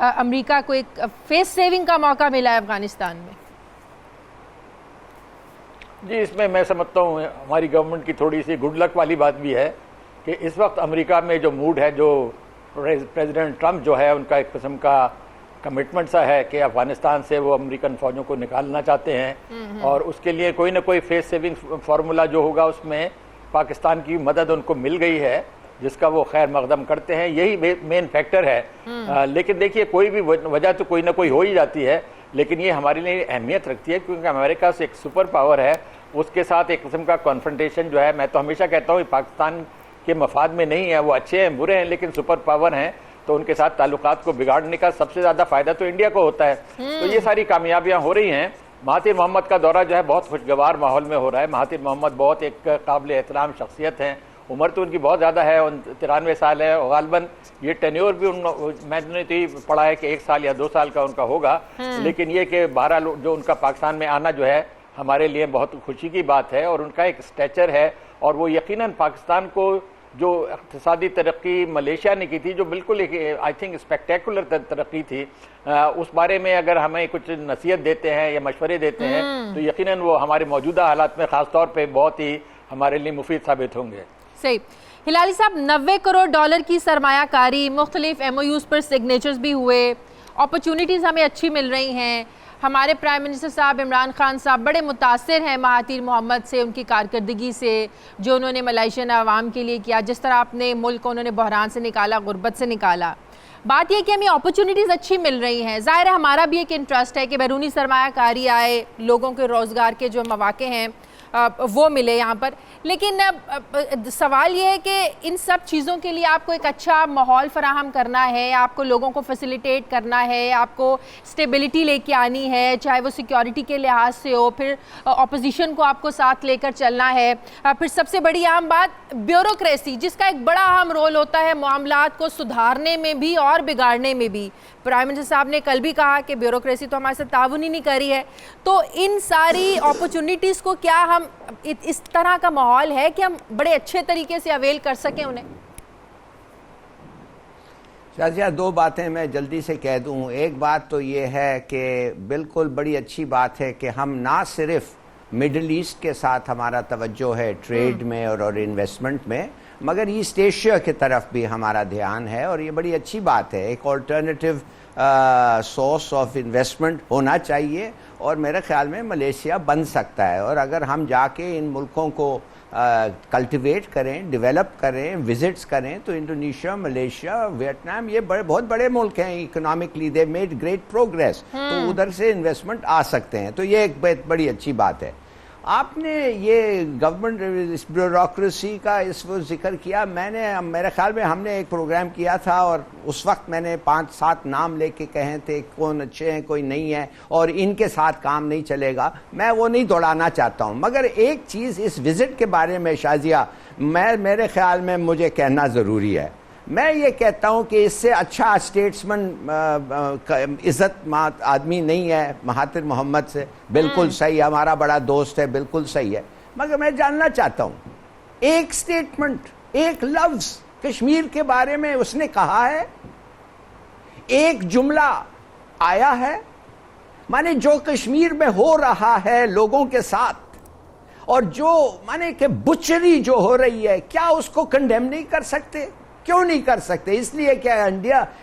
امریکہ کو ایک face saving کا موقع ملا ہے افغانستان میں؟ جی اس میں میں سمجھتا ہوں ہماری گورنمنٹ کی تھوڑی سی گڈ لک والی بات بھی ہے کہ اس وقت امریکہ میں جو موڈ ہے, جو پریزیڈنٹ ٹرمپ جو ہے ان کا ایک قسم کا کمٹمنٹ سا ہے کہ افغانستان سے وہ امریکن فوجوں کو نکالنا چاہتے ہیں, اور اس کے لیے کوئی نہ کوئی فیس سیونگ فارمولا جو ہوگا اس میں پاکستان کی مدد ان کو مل گئی ہے جس کا وہ خیر مقدم کرتے ہیں, یہی مین فیکٹر ہے. لیکن دیکھیے کوئی بھی وجہ تو کوئی نہ کوئی ہو ہی جاتی ہے, لیکن یہ ہمارے لیے اہمیت رکھتی ہے کیونکہ امریکہ سے ایک سپر پاور ہے, اس کے ساتھ ایک قسم کا کانفرنٹیشن جو ہے, میں تو ہمیشہ کہتا ہوں پاکستان کے مفاد میں نہیں ہے, وہ اچھے ہیں برے ہیں لیکن سپر پاور ہیں, تو ان کے ساتھ تعلقات کو بگاڑنے کا سب سے زیادہ فائدہ تو انڈیا کو ہوتا ہے. تو یہ ساری کامیابیاں ہو رہی ہیں. مہاتیر محمد کا دورہ جو ہے بہت خوشگوار ماحول میں ہو رہا ہے. مہاتیر محمد بہت ایک قابل احترام شخصیت ہیں, عمر تو ان کی بہت زیادہ ہے, 93 سال ہے, غالباً یہ ٹینیور بھی میں نے تو پڑھا ہے کہ 1 سال یا 2 سال کا ان کا ہوگا, لیکن یہ کہ بہرحال جو ان کا پاکستان میں آنا جو ہے ہمارے لیے بہت خوشی کی بات ہے, اور ان کا ایک سٹیچر ہے, اور وہ یقیناً پاکستان کو جو اقتصادی ترقی ملیشیا نے کی تھی جو بالکل ایک آئی تھنک اسپیکٹیکولر ترقی تھی, اس بارے میں اگر ہمیں کچھ نصیحت دیتے ہیں یا مشورے دیتے ہیں تو یقیناً وہ ہمارے موجودہ حالات میں خاص طور پہ بہت ہی ہمارے لیے مفید ثابت ہوں گے. صحیح. ہلالی صاحب, 90 کروڑ ڈالر کی سرمایہ کاری, مختلف ایم او یوز پر سگنیچرز بھی ہوئے, اپرچونٹیز ہمیں اچھی مل رہی ہیں. ہمارے پرائم منسٹر صاحب عمران خان صاحب بڑے متاثر ہیں مہاتیر محمد سے, ان کی کارکردگی سے, جو انہوں نے ملائیشین عوام کے لیے کیا, جس طرح اپنے ملک کو انہوں نے بحران سے نکالا, غربت سے نکالا. بات یہ کہ ہمیں اپرچونٹیز اچھی مل رہی ہیں, ظاہر ہے ہمارا بھی ایک انٹرسٹ ہے کہ بیرونی سرمایہ کاری آئے, لوگوں کے روزگار کے جو مواقع ہیں وہ ملے یہاں پر. لیکن سوال یہ ہے کہ ان سب چیزوں کے لیے آپ کو ایک اچھا ماحول فراہم کرنا ہے, آپ کو لوگوں کو فیسیلیٹیٹ کرنا ہے, آپ کو اسٹیبلٹی لے کے آنی ہے, چاہے وہ سیکیورٹی کے لحاظ سے ہو, پھر اپوزیشن کو آپ کو ساتھ لے کر چلنا ہے, پھر سب سے بڑی عام بات بیوروکریسی, جس کا ایک بڑا اہم رول ہوتا ہے معاملات کو سدھارنے میں بھی اور بگاڑنے میں بھی. پرائم منسٹر صاحب نے کل بھی کہا کہ بیوروکریسی تو ہمارے ساتھ تعاون ہی نہیں کری ہے. تو ان ساری اپرچونٹیز کو کیا ہم اس طرح کا ماحول ہے کہ ہم بڑے اچھے طریقے سے اویل کر سکیں انہیں؟ شازیہ 2 باتیں میں جلدی سے کہہ دوں. ایک بات تو یہ ہے کہ بالکل بڑی اچھی بات ہے کہ ہم نہ صرف مڈل ایسٹ کے ساتھ ہمارا توجہ ہے ٹریڈ میں اور انویسٹمنٹ میں, مگر ایسٹ ایشیا کی طرف بھی ہمارا دھیان ہے, اور یہ بڑی اچھی بات ہے. ایک آلٹرنیٹیو سورس آف انویسٹمنٹ ہونا چاہیے, اور میرے خیال میں ملیشیا بن سکتا ہے. اور اگر ہم جا کے ان ملکوں کو کلٹیویٹ کریں, ڈیولپ کریں, وزٹس کریں, تو انڈونیشیا, ملیشیا, ویتنام, یہ بہت بڑے ملک ہیں economically, they made great progress, تو ادھر سے انویسٹمنٹ آ سکتے ہیں. تو یہ ایک بڑی اچھی بات ہے. آپ نے یہ گورنمنٹ بیوروکریسی کا اس وہ ذکر کیا, میرے خیال میں ہم نے ایک پروگرام کیا تھا, اور اس وقت میں نے 5-7 نام لے کے کہے تھے کون اچھے ہیں کوئی نہیں ہے, اور ان کے ساتھ کام نہیں چلے گا. میں وہ نہیں دوڑانا چاہتا ہوں, مگر ایک چیز اس وزٹ کے بارے میں شازیہ میرے خیال میں مجھے کہنا ضروری ہے. میں یہ کہتا ہوں کہ اس سے اچھا اسٹیٹسمن عزت مات آدمی نہیں ہے مہاتیر محمد سے. بالکل صحیح, ہمارا بڑا دوست ہے, بالکل صحیح ہے. مگر میں جاننا چاہتا ہوں, ایک سٹیٹمنٹ, ایک لفظ کشمیر کے بارے میں اس نے کہا ہے, ایک جملہ آیا ہے, مانے جو کشمیر میں ہو رہا ہے لوگوں کے ساتھ, اور جو مانے کہ بچری جو ہو رہی ہے, کیا اس کو کنڈیم نہیں کر سکتے؟ کیوں نہیں کر سکتے؟ اس لیے کہ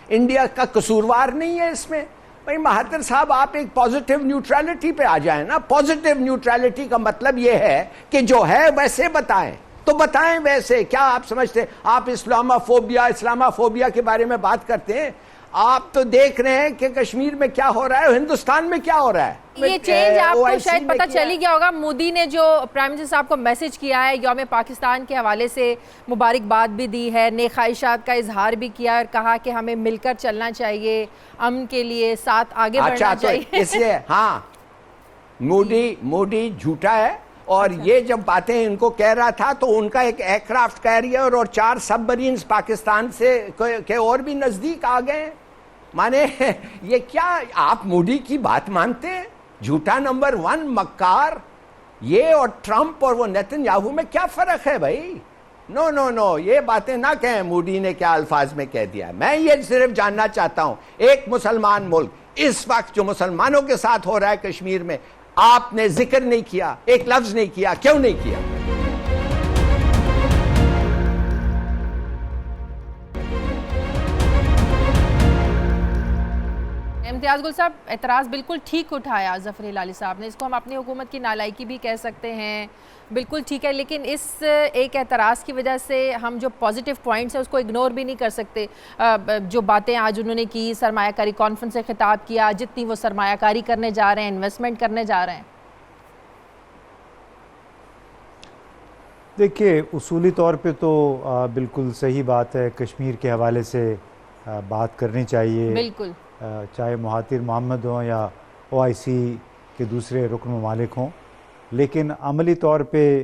انڈیا کا قصوروار نہیں ہے اس میں. بھائی مہاتیر صاحب, آپ ایک پازیٹیو نیوٹرلٹی پہ آ جائیں نا. پازیٹیو نیوٹرلٹی کا مطلب یہ ہے کہ جو ہے ویسے بتائیں, تو بتائیں ویسے. کیا آپ سمجھتے, آپ اسلاموفوبیا کے بارے میں بات کرتے ہیں؟ آپ تو دیکھ رہے ہیں کہ کشمیر میں کیا ہو رہا ہے, ہندوستان میں کیا ہو رہا ہے. یہ چینج آپ کو شاید پتہ چلی گیا ہوگا, مودی نے جو پرائم منسٹر صاحب کو میسج کیا ہے یوم پاکستان کے حوالے سے, مبارکباد بھی دی ہے, نیک خواہشات کا اظہار بھی کیا, اور کہا کہ ہمیں مل کر چلنا چاہیے, امن کے لیے ساتھ آگے بڑھنا چاہیے. اس لیے ہاں, مودی جھوٹا ہے, اور یہ جب باتیں ان کو کہہ رہا تھا تو ان کا ایک ایئر کرافٹ کیریئر اور 4 سب مرینز پاکستان سے کے اور بھی نزدیک آ گئے. مانے یہ کیا آپ مودی کی بات مانتے ہیں؟ جھوٹا نمبر 1, مکار. یہ اور ٹرمپ اور وہ نیتن یاہو میں کیا فرق ہے بھائی؟ نو نو نو، یہ باتیں نہ کہیں مودی نے کیا الفاظ میں کہہ دیا. میں یہ صرف جاننا چاہتا ہوں، ایک مسلمان ملک اس وقت جو مسلمانوں کے ساتھ ہو رہا ہے کشمیر میں، آپ نے ذکر نہیں کیا، ایک لفظ نہیں کیا، کیوں نہیں کیا؟ امتیاز گل صاحب، اعتراض بالکل ٹھیک اٹھایا ظفر ہلالی صاحب نے، اس کو ہم اپنی حکومت کی نالائکی بھی کہہ سکتے ہیں، بالکل ٹھیک ہے، لیکن اس ایک اعتراض کی وجہ سے ہم جو پازیٹیو پوائنٹس ہیں اس کو اگنور بھی نہیں کر سکتے. جو باتیں آج انہوں نے کی، سرمایہ کاری کانفرنس سے خطاب کیا، جتنی وہ سرمایہ کاری کرنے جا رہے ہیں، انویسٹمنٹ کرنے جا رہے ہیں. دیکھیے، اصولی طور پہ تو بالکل صحیح بات ہے، کشمیر کے حوالے سے بات کرنی چاہیے، بالکل، چاہے مہاتیر محمد ہوں یا OIC کے دوسرے رکن ممالک ہوں. لیکن عملی طور پہ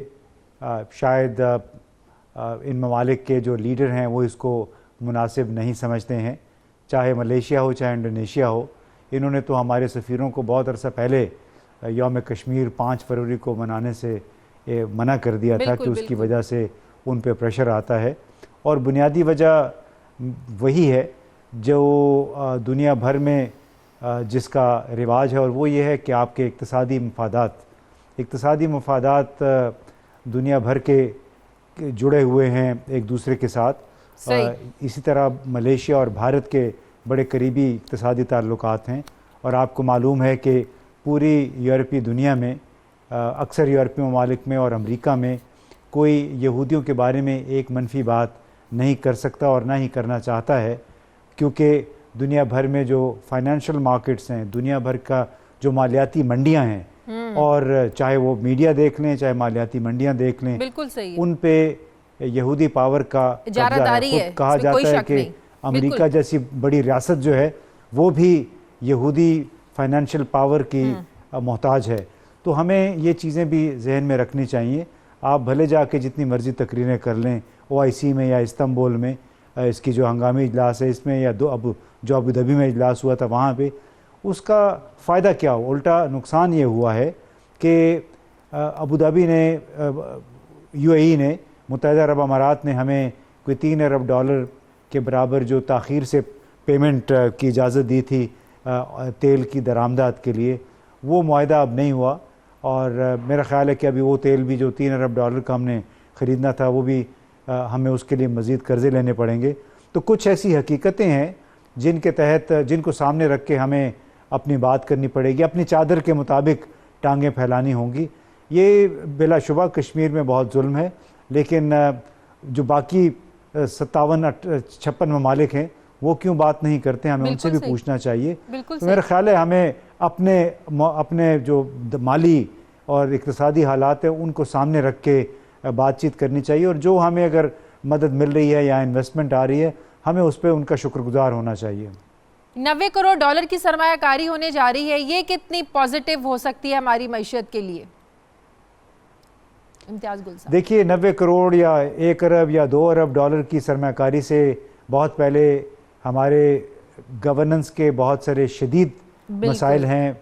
شاید ان ممالک کے جو لیڈر ہیں وہ اس کو مناسب نہیں سمجھتے ہیں، چاہے ملیشیا ہو چاہے انڈونیشیا ہو. انہوں نے تو ہمارے سفیروں کو بہت عرصہ پہلے یوم کشمیر 5 فروری کو منانے سے منع کر دیا تھا کہ اس کی وجہ سے ان پہ پریشر آتا ہے. اور بنیادی وجہ وہی ہے جو دنیا بھر میں جس کا رواج ہے، اور وہ یہ ہے کہ آپ کے اقتصادی مفادات دنیا بھر کے جڑے ہوئے ہیں ایک دوسرے کے ساتھ. اسی طرح ملیشیا اور بھارت کے بڑے قریبی اقتصادی تعلقات ہیں، اور آپ کو معلوم ہے کہ پوری یورپی دنیا میں، اکثر یورپی ممالک میں اور امریکہ میں، کوئی یہودیوں کے بارے میں ایک منفی بات نہیں کر سکتا اور نہ ہی کرنا چاہتا ہے، کیونکہ دنیا بھر میں جو فائنینشل مارکیٹس ہیں، دنیا بھر کا جو مالیاتی منڈیاں ہیں، اور چاہے وہ میڈیا دیکھ لیں چاہے مالیاتی منڈیاں دیکھ لیں، بالکل صحیح، ان پہ یہودی پاور کا قبضہ ہے. خود کہا جاتا ہے کہ امریکہ جیسی بڑی ریاست جو ہے وہ بھی یہودی فائنینشل پاور کی محتاج ہے. تو ہمیں یہ چیزیں بھی ذہن میں رکھنی چاہیے. آپ بھلے جا کے جتنی مرضی تقریریں کر لیں OIC میں یا استنبول میں، اس کی جو ہنگامی اجلاس ہے اس میں، یا جو ابو دھابی میں اجلاس ہوا تھا وہاں پہ، اس کا فائدہ کیا ہو؟ الٹا نقصان یہ ہوا ہے کہ ابو دھابی نے، UAE نے، متحدہ عرب امارات نے ہمیں کوئی $3 ارب کے برابر جو تاخیر سے پیمنٹ کی اجازت دی تھی تیل کی درآمدات کے لیے، وہ معاہدہ اب نہیں ہوا. اور میرا خیال ہے کہ ابھی وہ تیل بھی جو $3 ارب کا ہم نے خریدنا تھا، وہ بھی ہمیں اس کے لیے مزید قرضے لینے پڑیں گے. تو کچھ ایسی حقیقتیں ہیں جن کے تحت، جن کو سامنے رکھ کے ہمیں اپنی بات کرنی پڑے گی، اپنی چادر کے مطابق ٹانگیں پھیلانی ہوں گی. یہ بلا شبہ کشمیر میں بہت ظلم ہے، لیکن جو باقی 57-56 ممالک ہیں وہ کیوں بات نہیں کرتے؟ ہمیں ان سے بھی پوچھنا چاہیے. تو میرا خیال ہے ہمیں اپنے جو مالی اور اقتصادی حالات ہیں ان کو سامنے رکھ کے بات چیت کرنی چاہیے، اور جو ہمیں اگر مدد مل رہی ہے یا انویسٹمنٹ آ رہی ہے، ہمیں اس پہ ان کا شکر گزار ہونا چاہیے. $90 کروڑ کی سرمایہ کاری ہونے جا رہی ہے، یہ کتنی پازیٹیو ہو سکتی ہے ہماری معیشت کے لیے؟ امتیاز گل صاحب دیکھیے، 90 کروڑ یا 1 ارب یا 2 ارب ڈالر کی سرمایہ کاری سے بہت پہلے ہمارے گورننس کے بہت سارے شدید مسائل ہیں.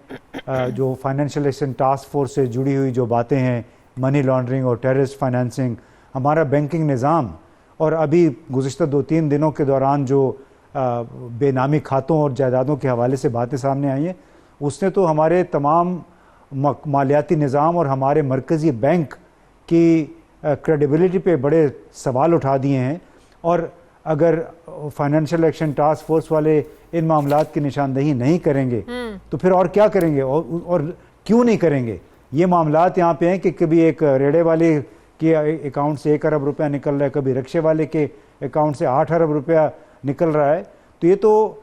جو فائنینشل ایکشن ٹاسک فورس سے جڑی ہوئی جو باتیں ہیں، منی لانڈرنگ اور ٹیررسٹ فائنینسنگ، ہمارا بینکنگ نظام، اور ابھی گزشتہ 2-3 دنوں کے دوران جو بے نامی کھاتوں اور جائیدادوں کے حوالے سے باتیں سامنے آئی ہیں، اس نے تو ہمارے تمام مالیاتی نظام اور ہمارے مرکزی بینک کی کریڈیبلٹی پہ بڑے سوال اٹھا دیے ہیں. اور اگر فائنینشل ایکشن ٹاسک فورس والے ان معاملات کی نشاندہی نہیں کریں گے تو پھر اور کیا کریں گے، اور کیوں نہیں کریں گے؟ یہ معاملات یہاں پہ ہیں کہ کبھی ایک ریڑے والے کے اکاؤنٹ سے 1 ارب روپیہ نکل رہا ہے، کبھی رکشے والے کے اکاؤنٹ سے 8 ارب روپیہ نکل رہا ہے. تو یہ تو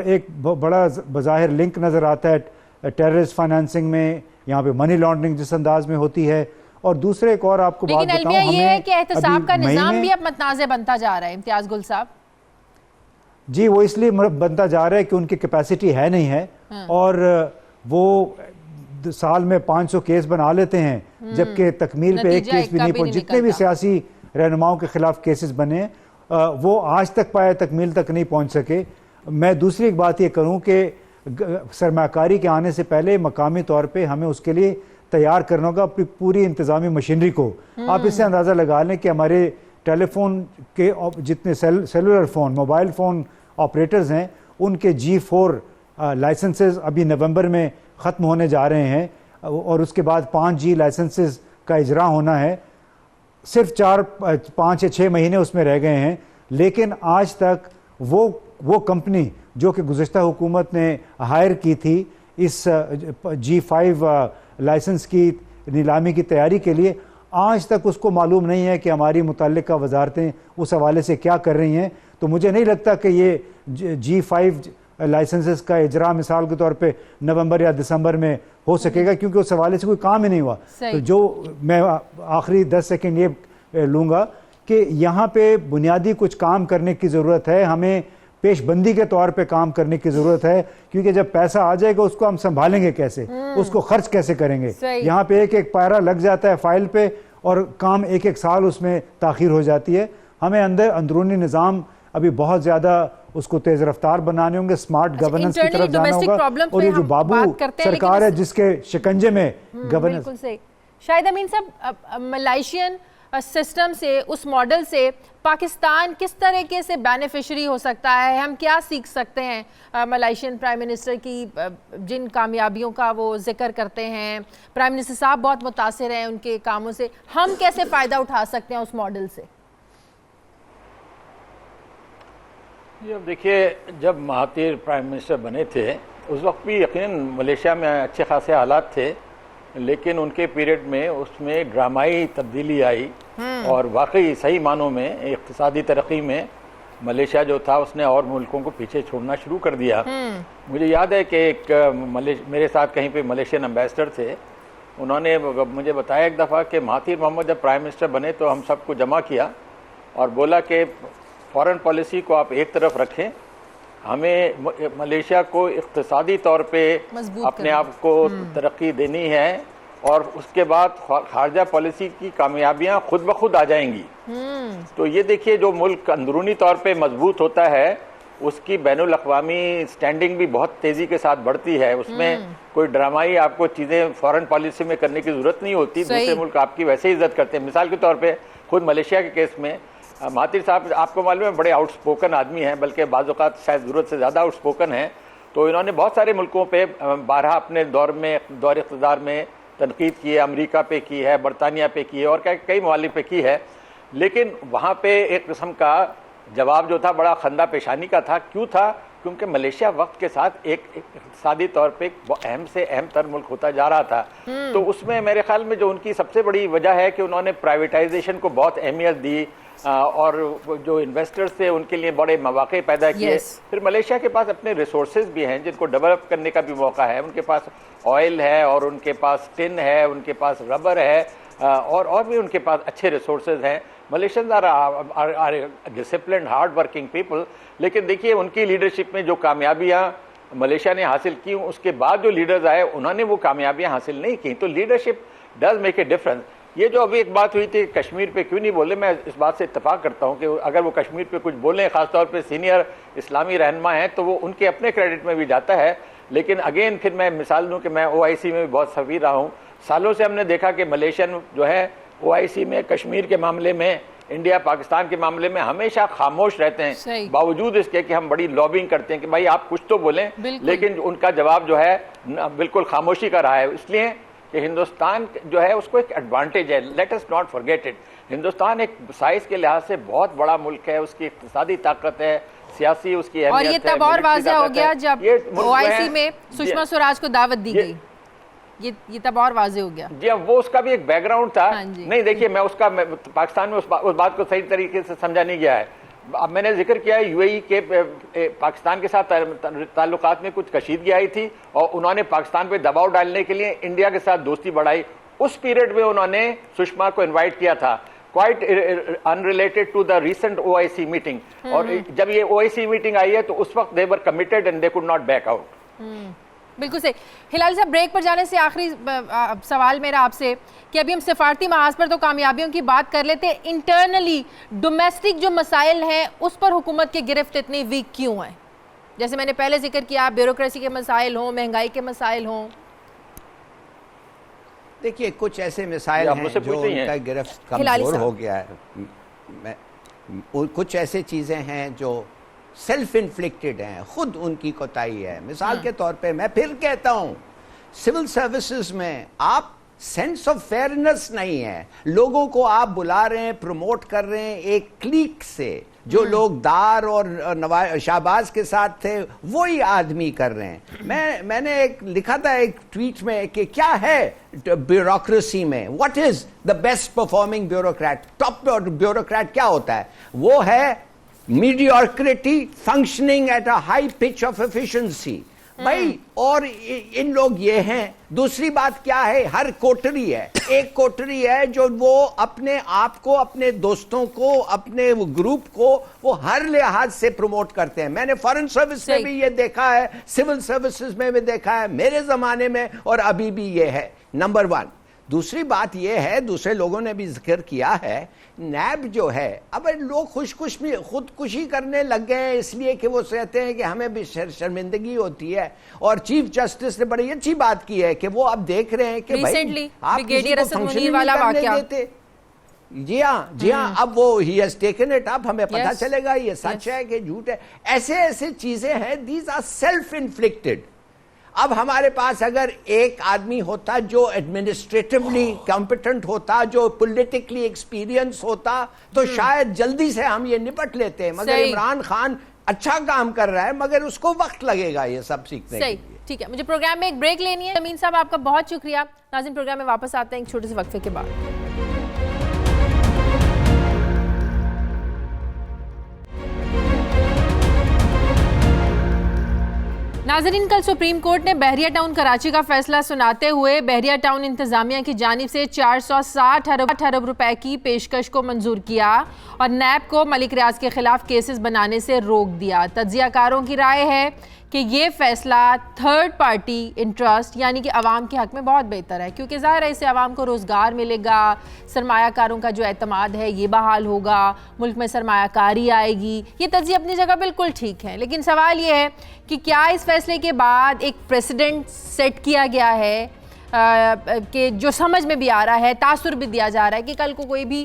ایک بڑا بظاہر لنک نظر آتا ہے ٹیررسٹ فائنینسنگ میں، یہاں پہ منی لانڈرنگ جس انداز میں ہوتی ہے. اور دوسرے ایک اور آپ کو بات بتاؤں، لیکن المیہ یہ ہے کہ احتساب کا نظام بھی اب متنازع بنتا جا رہا ہے امتیاز گل صاحب. جی، وہ اس لیے بنتا جا رہا ہے کہ ان کی کیپیسٹی ہے نہیں ہے، اور وہ سال میں 500 کیس بنا لیتے ہیں، جبکہ تکمیل پہ ایک کیس بھی نہیں پہنچ. جتنے بھی سیاسی رہنماؤں کے خلاف کیسز بنے ہیں وہ آج تک پائے تکمیل تک نہیں پہنچ سکے. میں دوسری ایک بات یہ کروں کہ سرمایہ کاری کے آنے سے پہلے مقامی طور پہ ہمیں اس کے لیے تیار کرنا ہوگا اپنی پوری انتظامی مشینری کو. آپ اس سے اندازہ لگا لیں کہ ہمارے ٹیلی فون کے جتنے cellular phone mobile phone operators ہیں ان کے G4 لائسنسز ابھی نومبر میں ختم ہونے جا رہے ہیں اور اس کے بعد 5G لائسنسز کا اجرا ہونا ہے. صرف 5 یا 6 مہینے اس میں رہ گئے ہیں, لیکن آج تک وہ کمپنی جو کہ گزشتہ حکومت نے ہائر کی تھی اس G5 لائسنس کی نیلامی کی تیاری کے لیے, آج تک اس کو معلوم نہیں ہے کہ ہماری متعلقہ وزارتیں اس حوالے سے کیا کر رہی ہیں. تو مجھے نہیں لگتا کہ یہ G5 لائسنسز کا اجرا مثال کے طور پہ نومبر یا دسمبر میں ہو سکے گا, کیونکہ اس حوالے سے کوئی کام ہی نہیں ہوا. تو جو میں آخری 10 سیکنڈ یہ لوں گا کہ یہاں پہ بنیادی کچھ کام کرنے کی ضرورت ہے, ہمیں پیش بندی کے طور پہ کام کرنے کی ضرورت ہے, کیونکہ جب پیسہ آ جائے گا اس کو ہم سنبھالیں گے کیسے, اس کو خرچ کیسے کریں گے. یہاں پہ ایک پیرا لگ جاتا ہے فائل پہ اور کام ایک سال اس میں تاخیر ہو جاتی ہے. ہمیں اندرونی نظام ابھی بہت زیادہ اس کو تیز رفتار بنانے ہوں گے, سمارٹ گورننس کی طرف جانا ہوگا, اور یہ جو بابو سرکار ہے جس کے شکنجے میں گورننس. بالکل صحیح. شاہد امین صاحب, ملائیشین سسٹم سے, اس ماڈل سے پاکستان کس طریقے سے بینیفیشری ہو سکتا ہے؟ ہم کیا سیکھ سکتے ہیں ملائیشین پرائم منسٹر کی جن کامیابیوں کا وہ ذکر کرتے ہیں؟ پرائم منسٹر صاحب بہت متاثر ہیں ان کے کاموں سے, ہم کیسے فائدہ اٹھا سکتے ہیں اس ماڈل سے؟ اب دیکھیے, جب مہاتیر پرائم منسٹر بنے تھے اس وقت بھی یقیناً ملیشیا میں اچھے خاصے حالات تھے, لیکن ان کے پیریڈ میں اس میں ڈرامائی تبدیلی آئی اور واقعی صحیح معنوں میں اقتصادی ترقی میں ملیشیا جو تھا اس نے اور ملکوں کو پیچھے چھوڑنا شروع کر دیا. مجھے یاد ہے کہ ایک میرے ساتھ کہیں پہ ملیشین امبیسڈر تھے, انہوں نے مجھے بتایا ایک دفعہ کہ مہاتیر محمد جب پرائم منسٹر بنے تو ہم سب کو جمع کیا اور بولا کہ فارن پالیسی کو آپ ایک طرف رکھیں, ہمیں ملیشیا کو اقتصادی طور پہ اپنے آپ کو ترقی دینی ہے اور اس کے بعد خارجہ پالیسی کی کامیابیاں خود بخود آ جائیں گی. تو یہ دیکھیے, جو ملک اندرونی طور پہ مضبوط ہوتا ہے اس کی بین الاقوامی سٹینڈنگ بھی بہت تیزی کے ساتھ بڑھتی ہے. اس میں کوئی ڈرامائی آپ کو چیزیں فارن پالیسی میں کرنے کی ضرورت نہیں ہوتی, دوسرے ملک آپ کی ویسے ہی عزت کرتے ہیں. مثال کے طور پہ خود ملیشیا کے کیس میں مہاتیر صاحب آپ کو معلوم ہے بڑے آؤٹ سپوکن آدمی ہیں, بلکہ بعض اوقات شاید ضرورت سے زیادہ آؤٹ سپوکن ہیں. تو انہوں نے بہت سارے ملکوں پہ بارہا اپنے دور اقتدار میں تنقید کی ہے, امریکہ پہ کی ہے, برطانیہ پہ کی ہے اور کئی ممالک پہ کی ہے, لیکن وہاں پہ ایک قسم کا جواب جو تھا بڑا خندہ پیشانی کا تھا. کیوں تھا؟ کیونکہ ملیشیا وقت کے ساتھ ایک اقتصادی طور پہ اہم سے اہم تر ملک ہوتا جا رہا تھا. تو اس میں میرے خیال میں جو ان کی سب سے بڑی وجہ ہے کہ انہوں نے پرائیویٹائزیشن کو بہت اہمیت دی اور جو انویسٹرز تھے ان کے لیے بڑے مواقع پیدا کیے. پھر ملیشیا کے پاس اپنے ریسورسز بھی ہیں جن کو ڈیولپ کرنے کا بھی موقع ہے. ان کے پاس آئل ہے اور ان کے پاس ٹن ہے, ان کے پاس ربر ہے اور بھی ان کے پاس اچھے ریسورسز ہیں. Malaysians are disciplined hard working people, لیکن دیکھیے ان کی لیڈرشپ میں جو کامیابیاں ملیشیا نے حاصل کی اس کے بعد جو لیڈرز آئے انہوں نے وہ کامیابیاں حاصل نہیں کی. تو leadership does make a difference. یہ جو ابھی ایک بات ہوئی تھی کشمیر پہ کیوں نہیں بولے, میں اس بات سے اتفاق کرتا ہوں کہ اگر وہ کشمیر پہ کچھ بولیں, خاص طور پہ سینئر اسلامی رہنما ہیں, تو وہ ان کے اپنے کریڈٹ میں بھی جاتا ہے. لیکن اگین پھر میں مثال دوں کہ میں OIC میں بھی بہت سفیر رہا ہوں. سالوں سے ہم نے دیکھا کہ ملیشین جو ہے OIC میں کشمیر کے معاملے میں, انڈیا پاکستان کے معاملے میں ہمیشہ خاموش رہتے ہیں, باوجود اس کے کہ ہم بڑی لابنگ کرتے ہیں کہ بھائی آپ کچھ تو بولیں, لیکن ان کا جواب جو ہے بالکل خاموشی کا رہا ہے. اس لیے کہ ہندوستان جو ہے اس کو ایک ایڈوانٹیج ہے, let us not forget it. ہندوستان ایک سائز کے لحاظ سے بہت بڑا ملک ہے, اس کی اقتصادی طاقت ہے, سیاسی اس کی اہمیت ہے. اور یہ تب اور واضح ہو گیا جب OIC میں سشما سوراج کو دعوت دی گئی, یہ تب اور واضح ہو گیا. جی وہ اس کا بھی ایک بیک گراؤنڈ تھا. نہیں دیکھیے, میں اس کا پاکستان میں اس بات کو صحیح طریقے سے سمجھا نہیں گیا ہے. اب میں نے ذکر کیا ہے UAE کے پاکستان کے ساتھ تعلقات میں کچھ کشیدگی آئی تھی اور انہوں نے پاکستان پہ دباؤ ڈالنے کے لیے انڈیا کے ساتھ دوستی بڑھائی. اس پیریڈ میں انہوں نے سشما کو انوائٹ کیا تھا, quite unrelated to the recent OIC meeting. اور جب یہ OIC meeting آئی ہے تو اس وقت they were committed and they could not back out. بالکل صحیح. ہلال صاحب, بریک پر جانے سے آخری سوال میرا آپ سے کہ ابھی ہم سفارتی محاذ پر تو کامیابیوں کی بات کر لیتے, انٹرنلی ڈومیسٹک جو مسائل ہیں اس پر حکومت کی گرفت اتنی ویک کیوں ہیں؟ جیسے میں نے پہلے ذکر کیا, بیوروکریسی کے مسائل ہوں, مہنگائی کے مسائل ہوں. دیکھیے کچھ ایسے مسائل ہیں جو ان کا گرفت کمزور ہو گیا ہے. کچھ ایسے چیزیں ہیں جو سیلف انفلکٹڈ ہیں، خود ان کی کوتاہی ہے. مثال کے طور پہ میں پھر کہتا ہوں، سول سروسز میں آپ سینس آف فیئرنس نہیں ہے. لوگوں کو آپ بلا رہے ہیں، پروموٹ کر رہے ہیں ایک کلیک سے. جو لوگ دار اور شہباز کے ساتھ تھے وہی آدمی کر رہے ہیں. میں نے ایک لکھا تھا ایک ٹویٹ میں کہ کیا ہے بیوروکریسی میں، what is the best performing bureaucrat. Top bureaucrat کیا ہوتا ہے؟ وہ ہے mediocrity functioning at a high pitch of efficiency. بھائی اور ان لوگ یہ ہیں. دوسری بات کیا ہے؟ ہر کوٹری ہے، ایک کوٹری ہے جو وہ اپنے آپ کو، اپنے دوستوں کو، اپنے گروپ کو وہ ہر لحاظ سے پروموٹ کرتے ہیں. میں نے فارن سروس میں بھی یہ دیکھا ہے، سول سروسز میں بھی دیکھا ہے، میرے زمانے میں اور ابھی بھی یہ ہے. نمبر 1. دوسری بات یہ ہے، دوسرے لوگوں نے بھی ذکر کیا ہے، نیب جو ہے اب لوگ خودکشی کرنے لگ گئے ہیں اس لیے کہ وہ کہتے ہیں کہ ہمیں بھی شرمندگی ہوتی ہے. اور چیف جسٹس نے بڑی اچھی بات کی ہے کہ وہ اب دیکھ رہے ہیں کہ بھائی آپ کسی کو فنکشن نہیں کرنے دیتے. جی ہاں اب وہ he has taken it up. ہمیں پتہ چلے گا یہ سچ ہے کہ جھوٹ ہے. ایسے چیزیں ہیں، دیز آر سیلف انفلکٹڈ. اب ہمارے پاس اگر ایک آدمی ہوتا جو ایڈمنسٹریٹولی کمپیٹنٹ ہوتا، جو پولیٹیکلی ایکسپیرینس ہوتا، تو شاید جلدی سے ہم یہ نپٹ لیتے. مگر عمران خان اچھا کام کر رہا ہے، مگر اس کو وقت لگے گا یہ سب سیکھنے کے لیے. ٹھیک ہے، مجھے پروگرام میں ایک بریک لینی ہے. امین صاحب آپ کا بہت شکریہ. ناظرین پروگرام میں واپس آتے ہیں ایک چھوٹے سے وقفے کے بعد. ناظرین، کل سپریم کورٹ نے بحریہ ٹاؤن کراچی کا فیصلہ سناتے ہوئے بحریہ ٹاؤن انتظامیہ کی جانب سے 460 ارب روپے کی پیشکش کو منظور کیا اور نیب کو ملک ریاض کے خلاف کیسز بنانے سے روک دیا. تجزیہ کاروں کی رائے ہے کہ یہ فیصلہ تھرڈ پارٹی انٹرسٹ یعنی کہ عوام کے حق میں بہت بہتر ہے، کیونکہ ظاہر ہے اس سے عوام کو روزگار ملے گا، سرمایہ کاروں کا جو اعتماد ہے یہ بحال ہوگا، ملک میں سرمایہ کاری آئے گی. یہ تجزیہ اپنی جگہ بالکل ٹھیک ہے، لیکن سوال یہ ہے کہ کیا اس فیصلے کے بعد ایک پریسیڈنٹ سیٹ کیا گیا ہے کہ جو سمجھ میں بھی آ رہا ہے، تاثر بھی دیا جا رہا ہے کہ کل کو کوئی بھی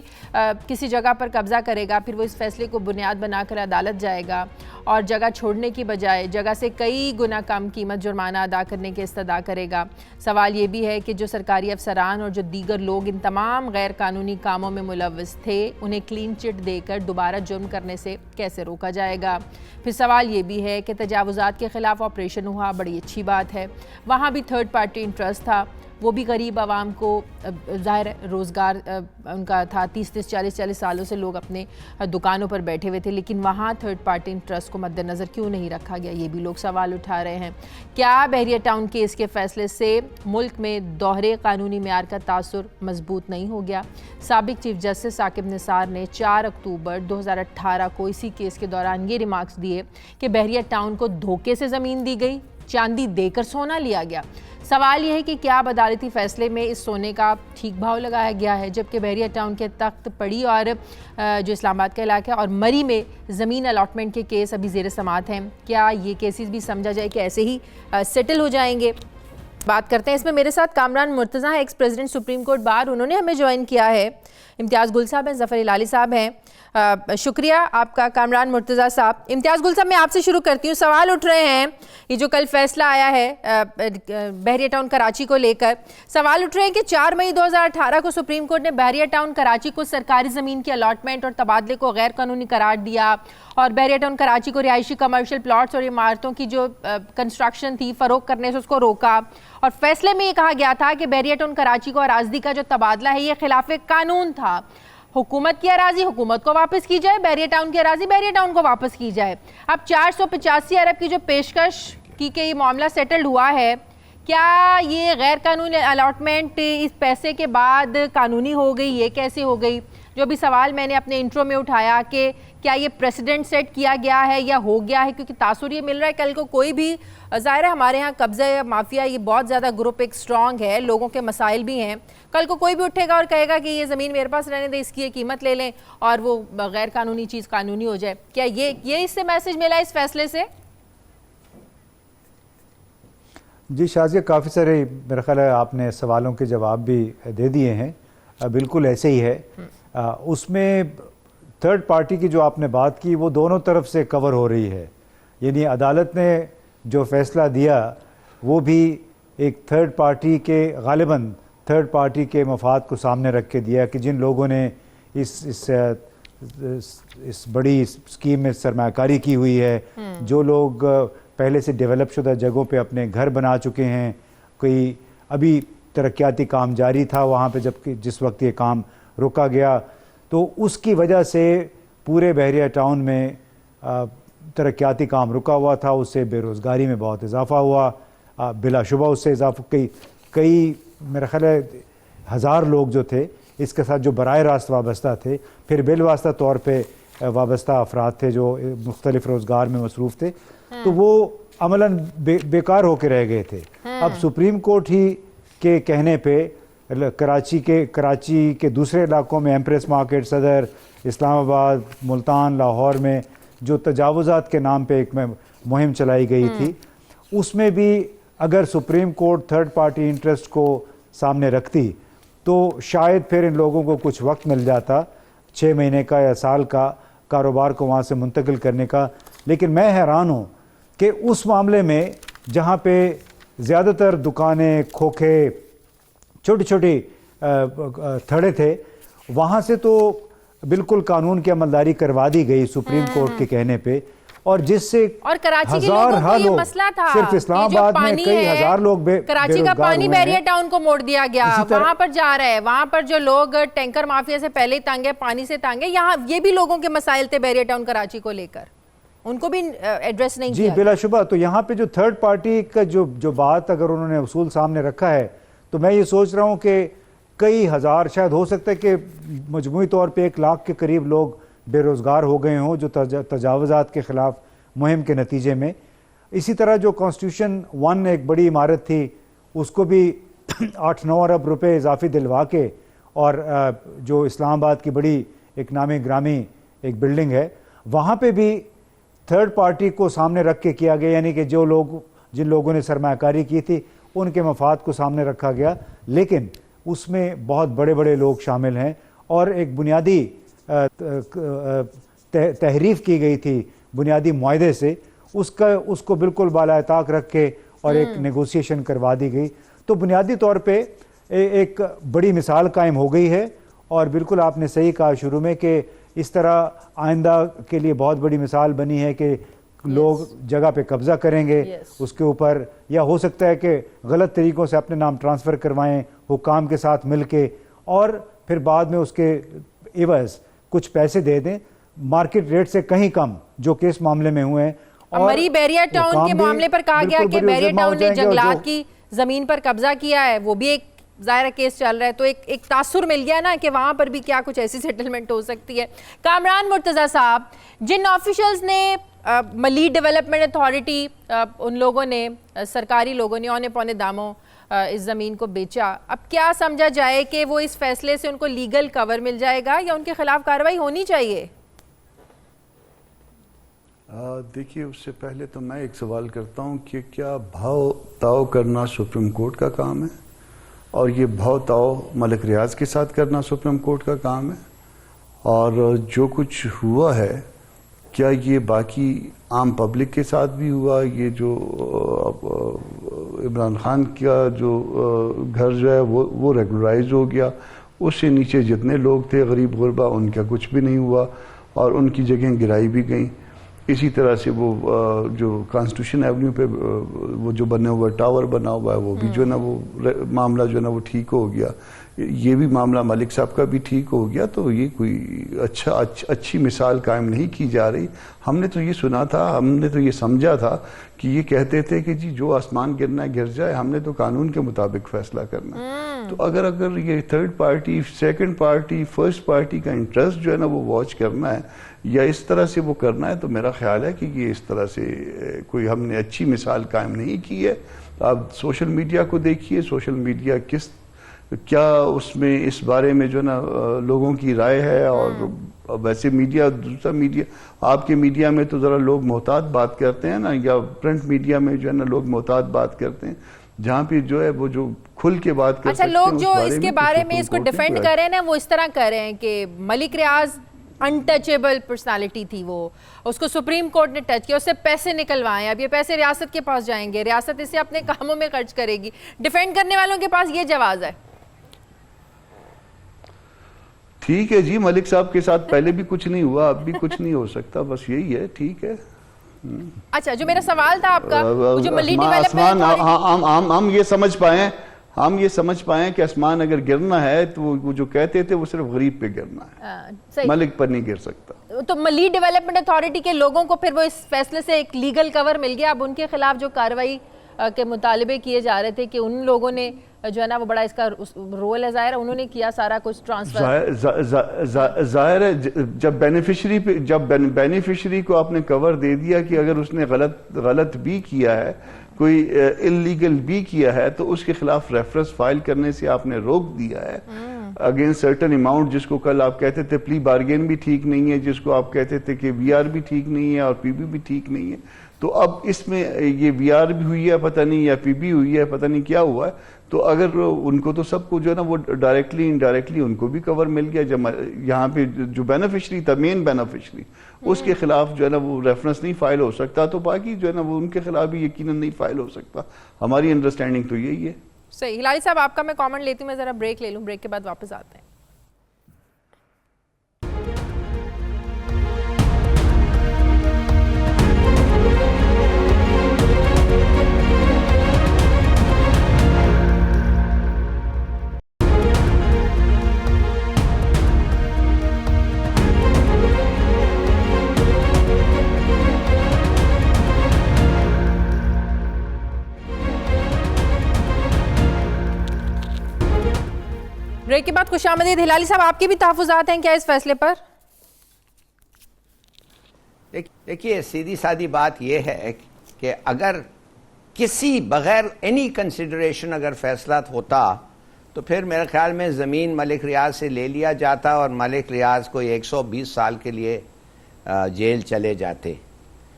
کسی جگہ پر قبضہ کرے گا، پھر وہ اس فیصلے کو بنیاد بنا کر عدالت جائے گا اور جگہ چھوڑنے کی بجائے جگہ سے کئی گنا کم قیمت جرمانہ ادا کرنے کے استدعا کرے گا. سوال یہ بھی ہے کہ جو سرکاری افسران اور جو دیگر لوگ ان تمام غیر قانونی کاموں میں ملوث تھے انہیں کلین چٹ دے کر دوبارہ جرم کرنے سے کیسے روکا جائے گا. پھر سوال یہ بھی ہے کہ تجاوزات کے خلاف آپریشن ہوا، بڑی اچھی بات ہے، وہاں بھی تھرڈ پارٹی انٹرسٹ تھا، وہ بھی غریب عوام کو ظاہر روزگار ان کا تھا، 30-40 سالوں سے لوگ اپنے دکانوں پر بیٹھے ہوئے تھے، لیکن وہاں تھرڈ پارٹی انٹرسٹ کو مد نظر کیوں نہیں رکھا گیا؟ یہ بھی لوگ سوال اٹھا رہے ہیں. کیا بحریہ ٹاؤن کیس کے فیصلے سے ملک میں دوہرے قانونی معیار کا تاثر مضبوط نہیں ہو گیا؟ سابق چیف جسٹس ثاقب نثار نے 4 اکتوبر 2018 کو اسی کیس کے دوران یہ ریمارکس دیے کہ بحریہ ٹاؤن کو دھوکے سے زمین دی گئی، چاندی دے کر سونا لیا گیا. سوال یہ ہے کہ کیا اب عدالتی فیصلے میں اس سونے کا ٹھیک بھاؤ لگایا گیا ہے، جبکہ بحریہ ٹاؤن کے تخت پڑی اور جو اسلام آباد کا علاقہ ہے اور مری میں زمین الاٹمنٹ کے کیس ابھی زیر سماعت ہیں. کیا یہ کیسز بھی سمجھا جائے کہ ایسے ہی سیٹل ہو جائیں گے؟ بات کرتے ہیں اس میں. میرے ساتھ Kamran Murtaza x president supreme court bar, انہوں نے ہمیں جوائن کیا ہے. امتیاز گل صاحب ہیں، ظفر ہلالی صاحب ہیں. شکریہ آپ کا کامران مرتضیٰ صاحب. امتیاز گل صاحب میں آپ سے شروع کرتی ہوں. سوال اٹھ رہے ہیں یہ جو کل فیصلہ آیا ہے بحریہ ٹاؤن کراچی کو لے کر، سوال اٹھ رہے ہیں کہ 4 مئی 2018 کو سپریم کورٹ نے بحریہ ٹاؤن کراچی کو سرکاری زمین کی الاٹمنٹ اور تبادلے کو غیر قانونی قرار دیا اور بحریہ ٹاؤن کراچی کو رہائشی کمرشل پلاٹس اور عمارتوں کی جو کنسٹرکشن تھی فروغ کرنے سے اس کو روکا. اور فیصلے میں یہ کہا گیا تھا کہ بحریہ ٹاؤن کراچی کو اراضی کا جو تبادلہ ہے یہ خلاف قانون تھا. حکومت کی اراضی حکومت کو واپس کی جائے، بحریہ ٹاؤن کی اراضی بحریہ ٹاؤن کو واپس کی جائے. اب 485 ارب کی جو پیشکش کی کہ یہ معاملہ سیٹلڈ ہوا ہے، کیا یہ غیر قانونی الاٹمنٹ اس پیسے کے بعد قانونی ہو گئی؟ یہ کیسے ہو گئی؟ جو بھی سوال میں نے اپنے انٹرو میں اٹھایا کہ کیا یہ پریسیڈنٹ سیٹ کیا گیا ہے یا ہو گیا ہے، کیونکہ تاثر یہ مل رہا ہے کل کو کوئی بھی، ظاہر ہے ہمارے ہاں قبضہ مافیا یہ بہت زیادہ گروپ ایک سٹرونگ ہے، لوگوں کے مسائل بھی ہیں، کل کو کوئی بھی اٹھے گا اور کہے گا کہ یہ زمین میرے پاس رہنے دے، اس کی قیمت لے لیں اور وہ غیر قانونی چیز قانونی ہو جائے. کیا یہ اس سے میسج ملا اس فیصلے سے؟ جی شازیہ، کافی سارے میرا خیال ہے آپ نے سوالوں کے جواب بھی دے دیے ہیں. بالکل ایسے ہی ہے. اس میں تھرڈ پارٹی کی جو آپ نے بات کی وہ دونوں طرف سے کور ہو رہی ہے، یعنی عدالت نے جو فیصلہ دیا وہ بھی ایک تھرڈ پارٹی کے غالباً تھرڈ پارٹی کے مفاد کو سامنے رکھ کے دیا کہ جن لوگوں نے اس بڑی اسکیم میں سرمایہ کاری کی ہوئی ہے، جو لوگ پہلے سے ڈیولپ شدہ جگہوں پہ اپنے گھر بنا چکے ہیں، کوئی ابھی ترقیاتی کام جاری تھا وہاں پہ جس وقت یہ کام رکا گیا، تو اس کی وجہ سے پورے بحریہ ٹاؤن میں ترقیاتی کام رکا ہوا تھا، اس سے بے روزگاری میں بہت اضافہ ہوا، بلا شبہ اس سے اضافہ کئی میرا خیال ہے 1000 لوگ جو تھے اس کے ساتھ جو براہ راست وابستہ تھے، پھر بالواسطہ طور پہ وابستہ افراد تھے جو مختلف روزگار میں مصروف تھے، تو وہ عملاً بیکار ہو کے رہ گئے تھے۔ اب سپریم کورٹ ہی کے کہنے پہ کراچی کے دوسرے علاقوں میں ایمپریس مارکیٹ، صدر، اسلام آباد، ملتان، لاہور میں جو تجاوزات کے نام پہ ایک مہم چلائی گئی تھی، اس میں بھی اگر supreme court third party interest کو سامنے رکھتی تو شاید پھر ان لوگوں کو کچھ وقت مل جاتا 6 مہینے کا یا سال کا کاروبار کو وہاں سے منتقل کرنے کا۔ لیکن میں حیران ہوں کہ اس معاملے میں جہاں پہ زیادہ تر دکانیں، کھوکھے، چھوٹی چھوٹی تھڑے تھے، وہاں سے تو بالکل قانون کی عملداری کروا دی گئی سپریم کورٹ کے کہنے پہ، اور جس سے اور کراچی کے لوگوں کو یہ مسئلہ تھا، صرف اسلام آباد میں کئی 1000 لوگ کراچی کا پانی بحریہ ٹاؤن کو موڑ دیا گیا، وہاں پر جا رہا ہے، وہاں پر جو لوگ ٹینکر مافیا سے پہلے ہی تنگ ہے، پانی سے تنگ ہے، یہاں یہ بھی لوگوں کے مسائل تھے بحریہ ٹاؤن کراچی کو لے کر، ان کو بھی ایڈریس نہیں کیا۔ جی بلا شبہ، تو یہاں پہ جو تھرڈ پارٹی کا جو بات اگر انہوں نے اصول سامنے رکھا ہے، تو میں یہ سوچ رہا ہوں کہ کئی 1000، شاید ہو سکتا ہے کہ مجموعی طور پہ 1 لاکھ کے قریب لوگ بے روزگار ہو گئے ہوں جو تجاوزات کے خلاف مہم کے نتیجے میں۔ اسی طرح جو کانسٹیٹیوشن 1 ایک بڑی عمارت تھی، اس کو بھی 8-9 ارب روپے اضافی دلوا کے، اور جو اسلام آباد کی بڑی ایک نامی گرامی ایک بلڈنگ ہے، وہاں پہ بھی تھرڈ پارٹی کو سامنے رکھ کے کیا گیا، یعنی کہ جن لوگوں نے سرمایہ کاری کی تھی ان کے مفاد کو سامنے رکھا گیا، لیکن اس میں بہت بڑے بڑے لوگ شامل ہیں، اور ایک بنیادی تحریف کی گئی تھی بنیادی معاہدے سے، اس کو بالکل بالائے طاق رکھ کے اور ایک نیگوسیشن کروا دی گئی۔ تو بنیادی طور پہ ایک بڑی مثال قائم ہو گئی ہے، اور بالکل آپ نے صحیح کہا شروع میں کہ اس طرح آئندہ کے لیے بہت بڑی مثال بنی ہے کہ لوگ جگہ پہ قبضہ کریں گے اس کے اوپر، یا ہو سکتا ہے کہ غلط طریقوں سے اپنے نام ٹرانسفر کروائیں حکام کے ساتھ مل کے، اور پھر بعد میں اس کے عوض کچھ پیسے دے دیں مارکیٹ ریٹ سے کہیں کم، جو کہ اس معاملے میں ہوئے ہیں۔ مری بحریہ ٹاؤن کے معاملے پر کہا گیا کہ بحریہ ٹاؤن نے جنگلات کی زمین پر قبضہ کیا ہے، وہ بھی ایک ظاہرہ کیس چل رہا ہے، تو ایک تاثر مل گیا نا کہ وہاں پر بھی کیا کچھ ایسی سیٹلمنٹ ہو سکتی ہے۔ کامران مرتضیٰ صاحب، جن آفیشلز نے ملیٹ ڈیولپمنٹ اتھارٹی، ان لوگوں نے، سرکاری لوگوں نے اونے پونے داموں اس زمین کو بیچا، اب کیا سمجھا جائے کہ وہ اس فیصلے سے ان کو لیگل کور مل جائے گا یا ان کے خلاف کارروائی ہونی چاہیے؟ دیکھیے، اس سے پہلے تو میں ایک سوال کرتا ہوں کہ کیا بھاؤ تاؤ کرنا سپریم کورٹ کا کام ہے، اور یہ بھاؤ تاؤ ملک ریاض کے ساتھ کرنا سپریم کورٹ کا کام ہے؟ اور جو کچھ ہوا ہے کیا یہ باقی عام پبلک کے ساتھ بھی ہوا؟ یہ جو عمران خان کا جو گھر جو ہے وہ ریگولرائز ہو گیا، اس سے نیچے جتنے لوگ تھے غریب غربا، ان کا کچھ بھی نہیں ہوا اور ان کی جگہیں گرائی بھی گئیں۔ اسی طرح سے وہ جو کانسٹیٹیوشن ایونیو پہ وہ جو بنے ہوا ٹاور بنا ہوا ہے، وہ بھی جو ہے نا وہ معاملہ جو ہے نا وہ ٹھیک ہو گیا، یہ بھی معاملہ ملک صاحب کا بھی ٹھیک ہو گیا۔ تو یہ کوئی اچھی مثال قائم نہیں کی جا رہی۔ ہم نے تو یہ سنا تھا، ہم نے تو یہ سمجھا تھا کہ یہ کہتے تھے کہ جی جو آسمان گرنا ہے گر جائے، ہم نے تو قانون کے مطابق فیصلہ کرنا ہے۔ تو اگر یہ third party, second party, first party کا انٹرسٹ جو ہے نا وہ واچ کرنا ہے یا اس طرح سے وہ کرنا ہے، تو میرا خیال ہے کہ یہ اس طرح سے کوئی ہم نے اچھی مثال قائم نہیں کی ہے۔ آپ سوشل میڈیا کو دیکھیے، سوشل میڈیا کیا اس میں اس بارے میں جو ہے نا لوگوں کی رائے ہے، اور ویسے میڈیا، دوسرا میڈیا، آپ کے میڈیا میں تو ذرا لوگ محتاط بات کرتے ہیں نا، یا پرنٹ میڈیا میں جو ہے نا لوگ محتاط بات کرتے ہیں، جہاں پہ جو ہے وہ جو کھل کے بات کر سکتے ہیں۔ اچھا، لوگ جو اس کے بارے میں اس کو ڈیفینڈ کر رہے ہیں نا، وہ اس طرح کر رہے ہیں کہ ملک ریاض انٹچیبل پرسنالٹی تھی وہ, اس کو سپریم کورٹ نے ٹچ کیا, اس سے پیسے نکلوائے, اب یہ پیسے ریاست کے پاس جائیں گے, ریاست اسے اپنے کاموں میں خرچ کرے گی. ڈیفینڈ کرنے والوں کے پاس یہ جواز ہے. ٹھیک ہے جی, ملک صاحب کے ساتھ پہلے بھی کچھ نہیں ہوا, اب بھی کچھ نہیں ہو سکتا, بس یہی ہے, ٹھیک ہے. اچھا, جو میرا سوال تھا آپ کا, جو ملی ڈیولپمنٹ, ہم یہ سمجھ پائیں کہ آسمان اگر گرنا ہے تو وہ جو کہتے تھے وہ صرف غریب پہ گرنا ہے, ملک پر نہیں گر سکتا. تو ملی ڈیولپمنٹ اتھارٹی کے لوگوں کو پھر وہ اس فیصلے سے ایک لیگل کور مل گیا. اب ان کے خلاف جو کارروائی کے مطالبے کیے جا رہے تھے کہ ان لوگوں نے جو ہے نا وہ بڑا اس کا رول ہے, ظاہر ہے انہوں نے کیا سارا کچھ ٹرانسفر. ظاہر ہے جب بینیفیشری کو آپ نے کور دے دیا کہ اگر اس نے غلط بھی کیا ہے, کوئی انلیگل بھی کیا ہے, تو اس کے خلاف ریفرنس فائل کرنے سے آپ نے روک دیا ہے اگینسٹ سرٹن اماؤنٹ, جس کو کل آپ کہتے تھے پلی بارگین بھی ٹھیک نہیں ہے, جس کو آپ کہتے تھے کہ وی آر بھی ٹھیک نہیں ہے اور پی بی بھی ٹھیک نہیں ہے. تو اب اس میں یہ وی آر بھی ہوئی ہے پتہ نہیں, یا پی بی ہوئی ہے پتہ نہیں کیا ہوا ہے, تو اگر ان کو تو سب کو جو ہے نا وہ ڈائریکٹلی انڈائریکٹلی ان کو بھی کور مل گیا. جب یہاں پہ جو بینیفیشری تھا, مین بینیفیشری, اس کے خلاف جو ہے نا وہ ریفرنس نہیں فائل ہو سکتا, تو باقی جو ہے نا وہ ان کے خلاف بھی یقیناً نہیں فائل ہو سکتا. ہماری انڈرسٹینڈنگ تو یہی ہے. صحیح. ہلالی صاحب آپ کا میں کامنٹ لیتی ہوں, میں ذرا بریک لے لوں, بریک کے بعد واپس آتے ہیں. بریک کے بعد خوش آمدید. ہلالی صاحب آپ کے بھی تحفظات ہیں کیا اس فیصلے پر؟ دیکھیے, سیدھی سادی بات یہ ہے کہ اگر کسی بغیر اینی کنسیڈریشن اگر فیصلہ ہوتا تو پھر میرے خیال میں زمین ملک ریاض سے لے لیا جاتا اور ملک ریاض کو 120 سال کے لیے جیل چلے جاتے.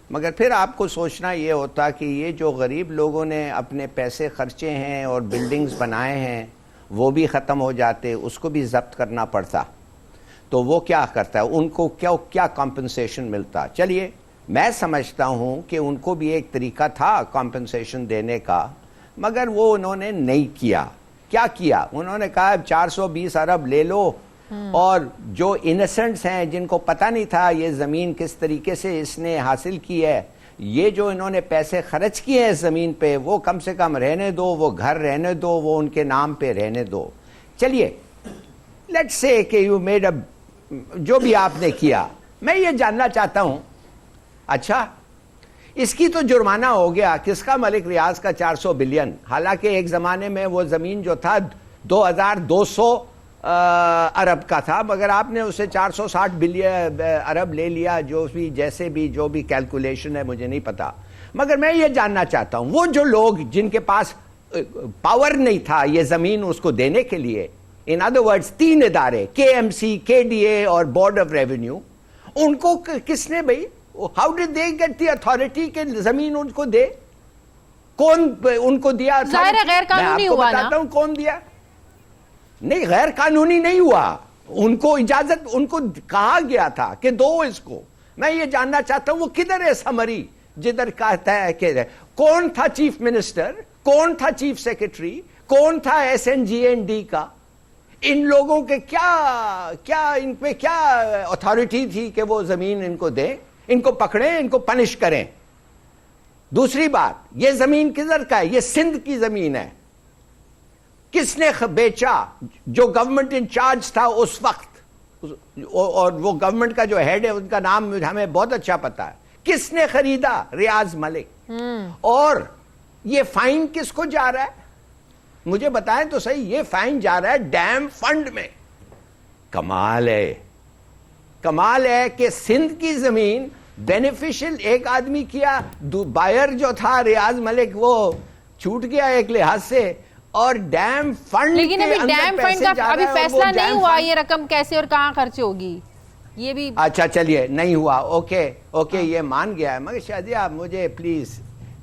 مگر پھر آپ کو سوچنا یہ ہوتا کہ یہ جو غریب لوگوں نے اپنے پیسے خرچے ہیں اور بلڈنگز بنائے ہیں وہ بھی ختم ہو جاتے, اس کو بھی ضبط کرنا پڑتا, تو وہ کیا کرتا ہے, ان کو کیا کمپنسیشن ملتا. چلیے میں سمجھتا ہوں کہ ان کو بھی ایک طریقہ تھا کمپنسیشن دینے کا, مگر وہ انہوں نے نہیں کیا. کیا کیا انہوں نے کہا 420 ارب لے لو, اور جو انسنٹس ہیں جن کو پتہ نہیں تھا یہ زمین کس طریقے سے اس نے حاصل کی ہے, یہ جو انہوں نے پیسے خرچ کیے ہیں زمین پہ, وہ کم سے کم رہنے دو, وہ گھر رہنے دو, وہ ان کے نام پہ رہنے دو. چلیے لیٹس سے کہ یو میڈ جو بھی آپ نے کیا, میں یہ جاننا چاہتا ہوں, اچھا اس کی تو جرمانہ ہو گیا, کس کا, ملک ریاض کا 400 بلین, حالانکہ ایک زمانے میں وہ زمین جو تھا 2200 ارب کا تھا, مگر آپ نے اسے 460 بلین ارب لے لیا, جو بھی جیسے بھی جو بھی کیلکولیشن ہے مجھے نہیں پتا. مگر میں یہ جاننا چاہتا ہوں وہ جو لوگ جن کے پاس پاور نہیں تھا یہ زمین اس کو دینے کے لیے, ان ادر ورڈز 3 ادارے, KMC, KDA اور بورڈ آف ریونیو, ان کو کس نے بھائی, how did they get the authority کہ زمین ان کو دے, کون ان کو دیا؟ ظاہر ہے غیر قانونی ہوا نا. میں آپ کو بتاتا ہوں کون دیا. نہیں, غیر قانونی نہیں ہوا, ان کو اجازت, ان کو کہا گیا تھا کہ دو اس کو. میں یہ جاننا چاہتا ہوں وہ کدھر ہے سمری جدھر کہتا ہے کہ کون تھا چیف منسٹر, کون تھا چیف سیکرٹری, کون تھا SNGND کا, ان لوگوں کے کیا ان پہ کیا اتھارٹی تھی کہ وہ زمین ان کو دیں, ان کو پکڑیں, ان کو پنش کریں. دوسری بات, یہ زمین کدھر کا ہے, یہ سندھ کی زمین ہے, کس نے بیچا, جو گورنمنٹ انچارج تھا اس وقت, اور وہ گورنمنٹ کا جو ہیڈ ہے ان کا نام ہمیں بہت اچھا پتا ہے, کس نے خریدا, ریاض ملک. اور یہ فائن کس کو جا رہا ہے, مجھے بتائیں تو صحیح, یہ فائن جا رہا ہے ڈیم فنڈ میں. کمال ہے, کمال ہے کہ سندھ کی زمین بینیفیشل ایک آدمی کیا, بائر جو تھا ریاض ملک وہ چھوٹ گیا ایک لحاظ سے, اور ڈیم فنڈ, لیکن ابھی ڈیم فنڈ کا ابھی فیصلہ نہیں ہوا یہ رقم کیسے اور کہاں خرچ ہوگی, یہ بھی اچھا چلیے نہیں ہوا, اوکے یہ مان گیا ہے. مگر شادی آپ مجھے پلیز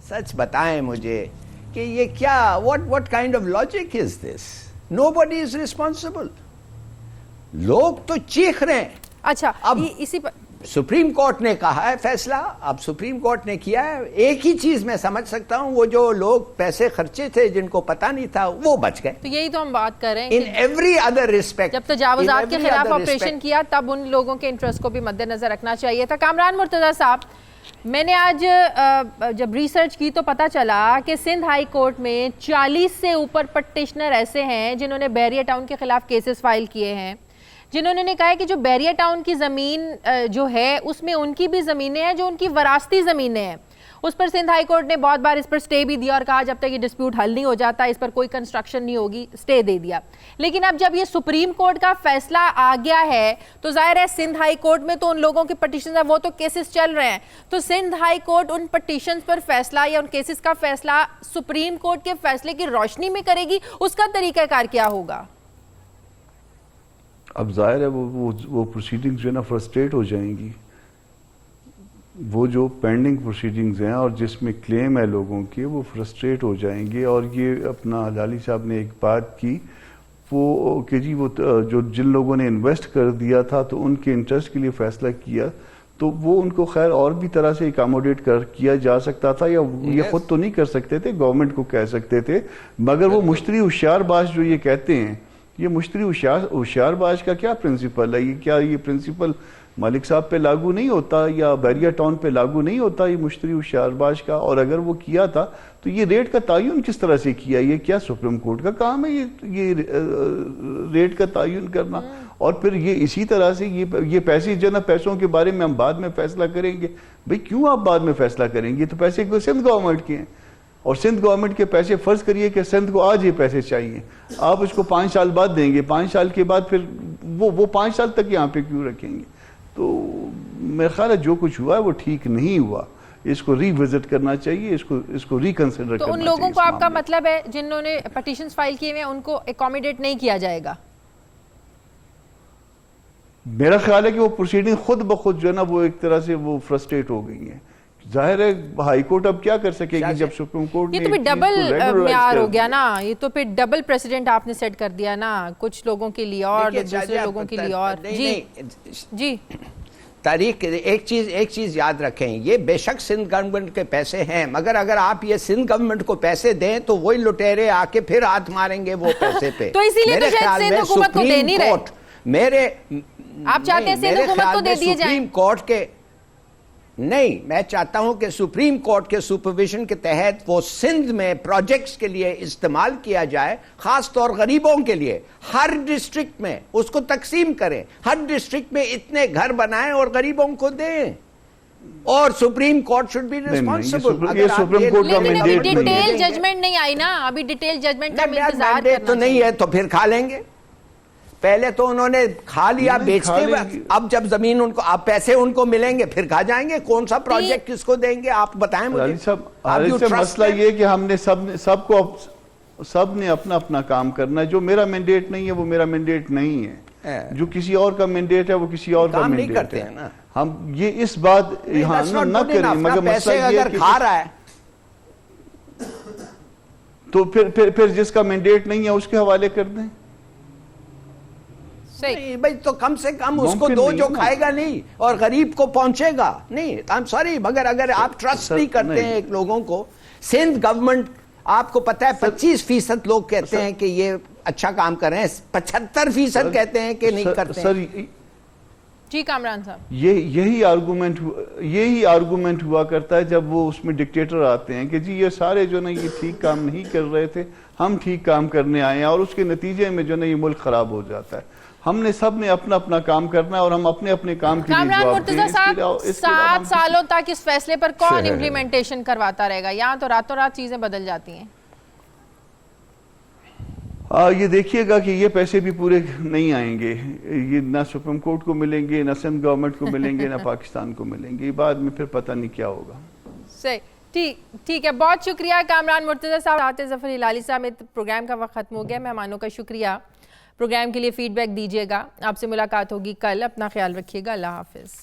سچ بتائیں مجھے کہ یہ کیا, what kind of logic is this? Nobody is responsible. لوگ تو چیخ رہے ہیں. اچھا اب اسی پر سپریم کورٹ نے کہا ہے فیصلہ, اب سپریم کورٹ نے کیا ہے. ایک ہی چیز میں سمجھ سکتا ہوں, وہ جو لوگ پیسے خرچے تھے جن کو پتہ نہیں تھا وہ بچ گئے. تو یہی تو ہم بات کر رہے ہیں ان ایوری ادر ریسپیکٹ, جب تجاوزات کے خلاف آپریشن کیا تب ان لوگوں کے انٹرسٹ کو بھی مد نظر رکھنا چاہیے تھا. کامران مرتضیٰ صاحب, میں نے آج جب ریسرچ کی تو پتہ چلا کہ سندھ ہائی کورٹ میں 40 سے اوپر پٹیشنر ایسے ہیں جنہوں نے بحریہ ٹاؤن کے خلاف کیسز فائل کیے ہیں, جنہوں نے کہا ہے کہ جو بحریہ ٹاؤن کی زمین جو ہے اس میں ان کی بھی زمینیں ہیں جو ان کی وراثتی زمینیں ہیں. اس پر سندھ ہائی کورٹ نے بہت بار اس پر سٹے بھی دیا اور کہا جب تک یہ ڈسپیوٹ حل نہیں ہو جاتا اس پر کوئی کنسٹرکشن نہیں ہوگی, سٹے دے دیا. لیکن اب جب یہ سپریم کورٹ کا فیصلہ آ گیا ہے تو ظاہر ہے سندھ ہائی کورٹ میں تو ان لوگوں کے پٹیشنز ہیں, وہ تو کیسز چل رہے ہیں, تو سندھ ہائی کورٹ ان پٹیشنز پر فیصلہ یا ان کیسز کا فیصلہ سپریم کورٹ کے فیصلے کی روشنی میں کرے گی, اس کا طریقہ کار کیا ہوگا؟ اب ظاہر ہے وہ پروسیڈنگز جو ہے نا فرسٹریٹ ہو جائیں گی. وہ جو پینڈنگ پروسیڈنگز ہیں اور جس میں کلیم ہے لوگوں کے, وہ فرسٹریٹ ہو جائیں گے. اور یہ اپنا لالی صاحب نے ایک بات کی وہ کہ جی وہ جو جن لوگوں نے انویسٹ کر دیا تھا تو ان کے انٹرسٹ کے لیے فیصلہ کیا, تو وہ ان کو خیر اور بھی طرح سے اکاموڈیٹ کیا جا سکتا تھا, یا یہ خود تو نہیں کر سکتے تھے, گورنمنٹ کو کہہ سکتے تھے. مگر وہ مشتری ہوشیار باز جو یہ کہتے ہیں, یہ مشتری ہوشیار باز کا کیا پرنسپل ہے؟ کیا یہ پرنسپل مالک صاحب پہ لاگو نہیں ہوتا یا بحریہ ٹاؤن پہ لاگو نہیں ہوتا یہ مشتری ہوشیار باز کا؟ اور اگر وہ کیا تھا تو یہ ریٹ کا تعین کس طرح سے کیا؟ یہ کیا سپریم کورٹ کا کام ہے یہ ریٹ کا تعین کرنا؟ اور پھر یہ اسی طرح سے یہ پیسے جو نا, پیسوں کے بارے میں ہم بعد میں فیصلہ کریں گے. بھئی کیوں آپ بعد میں فیصلہ کریں گے؟ تو پیسے کو سندھ گورنمنٹ کے ہیں, اور سندھ گورنمنٹ کے پیسے, فرض کریے کہ سندھ کو آج یہ پیسے چاہیے, آپ اس کو 5 سال بعد دیں گے, 5 سال کے بعد پھر وہ 5 سال تک یہاں پہ کیوں رکھیں گے؟ تو میرا خیال ہے جو کچھ ہوا ہے وہ ٹھیک نہیں ہوا, اس کو ری وزٹ کرنا چاہیے, اس کو ریکنسیڈر کرنا چاہیے. تو ان لوگوں کو آپ کا مطلب ہے جنہوں نے پٹیشنز فائل کیے ہوئے ہیں ان کو اکاموڈیٹ نہیں کیا جائے گا؟ میرا خیال ہے کہ وہ پروسیڈنگ خود بخود جو ہے نا وہ ایک طرح سے وہ فرسٹریٹ ہو گئی ہیں. ظاہر ہے ہائی کورٹ اب کیا کر سکے گی جب سپریم کورٹ یہ تو پھر ڈبل معیار ہو گیا نا, یہ تو پھر ڈبل پریسیڈنٹ آپ نے سیٹ کر دیا نا, کچھ لوگوں کے لیے اور دوسرے لوگوں کے لیے اور. جی تاریخ ایک چیز یاد رکھیں, یہ بے شک سندھ گورنمنٹ کے پیسے ہیں, مگر اگر آپ یہ سندھ گورنمنٹ کو پیسے دیں تو وہی لٹیرے آ کے پھر ہاتھ ماریں گے وہ پیسے پہ. تو اسی لیے تو شاید سندھ حکومت کو دے نہیں رہے, آپ چاہتے ہیں سندھ حکومت کو دے دیے جائیں؟ سپریم کورٹ کے نہیں, میں چاہتا ہوں کہ سپریم کورٹ کے سپرویژن کے تحت وہ سندھ میں پروجیکٹس کے لیے استعمال کیا جائے, خاص طور غریبوں کے لیے. ہر ڈسٹرکٹ میں اس کو تقسیم کریں, ہر ڈسٹرکٹ میں اتنے گھر بنائیں اور غریبوں کو دیں, اور supreme court should be responsible. یہ سپریم کورٹ کا لیکن ابھی مینڈیٹ ڈیٹیل ججمنٹ نہیں آئی نا, ابھی ڈیٹیل ججمنٹ کا انتظار کرنا تو نہیں ہے, تو پھر کھا لیں گے. پہلے تو انہوں نے کھا لیا بیچتے ہوئے, اب جب زمین ان کو, اب پیسے ان کو ملیں گے پھر کھا جائیں گے. کون سا پروجیکٹ کس کو دیں گے آپ بتائیں مجھے. مسئلہ یہ کہ ہم نے سب نے اپنا اپنا کام کرنا ہے. جو میرا مینڈیٹ نہیں ہے وہ میرا مینڈیٹ نہیں ہے, جو کسی اور کا مینڈیٹ ہے وہ کسی اور کا مینڈیٹ ہے. ہم یہ اس بات یہاں نہ کریں, مگر مسئلہ یہ ہے کہ کھا رہا ہے تو پھر جس کا مینڈیٹ نہیں ہے اس کے حوالے کر دیں. نہیں بھائی, تو کم سے کم اس کو دو جو کھائے گا نہیں اور غریب کو پہنچے گا نہیں. I'm sorry, مگر اگر آپ ٹرسٹ نہیں کرتے ہیں ایک لوگوں کو, سندھ گورنمنٹ آپ کو پتہ ہے 25% لوگ کہتے ہیں کہ یہ اچھا کام کر رہے ہیں, 75% کہتے ہیں کہ نہیں کرتے ہیں. جی کامران صاحب, یہی آرگومنٹ ہوا کرتا ہے جب وہ اس میں ڈکٹیٹر آتے ہیں کہ جی یہ سارے جو نا یہ ٹھیک کام نہیں کر رہے تھے, ہم ٹھیک کام کرنے آئے ہیں, اور اس کے نتیجے میں جو نا یہ ملک خراب ہو جاتا ہے. ہم نے سب نے اپنا اپنا کام کرنا ہے اور ہم اپنے اپنے کام کے لیے کامران جواب مرتضیٰ صاحب 7 سالوں تک اس فیصلے پر کون امپلیمنٹیشن کرواتا رہے گا؟ یہاں تو راتوں رات چیزیں بدل جاتی ہیں. یہ دیکھیے گا کہ یہ پیسے بھی پورے نہیں آئیں گے, یہ نہ سپریم کورٹ کو ملیں گے, نہ سندھ گورنمنٹ کو ملیں گے, نہ پاکستان کو ملیں گے. بعد میں پھر پتہ نہیں کیا ہوگا. صحیح, ٹھیک ہے, بہت شکریہ کامران مرتضیٰ صاحب. آتے ظفر ہلالی صاحب, پروگرام کا وقت ختم ہو گیا, مہمانوں کا شکریہ. پروگرام کے لیے فیڈ بیک دیجیے گا. آپ سے ملاقات ہوگی کل, اپنا خیال رکھیے گا, اللہ حافظ.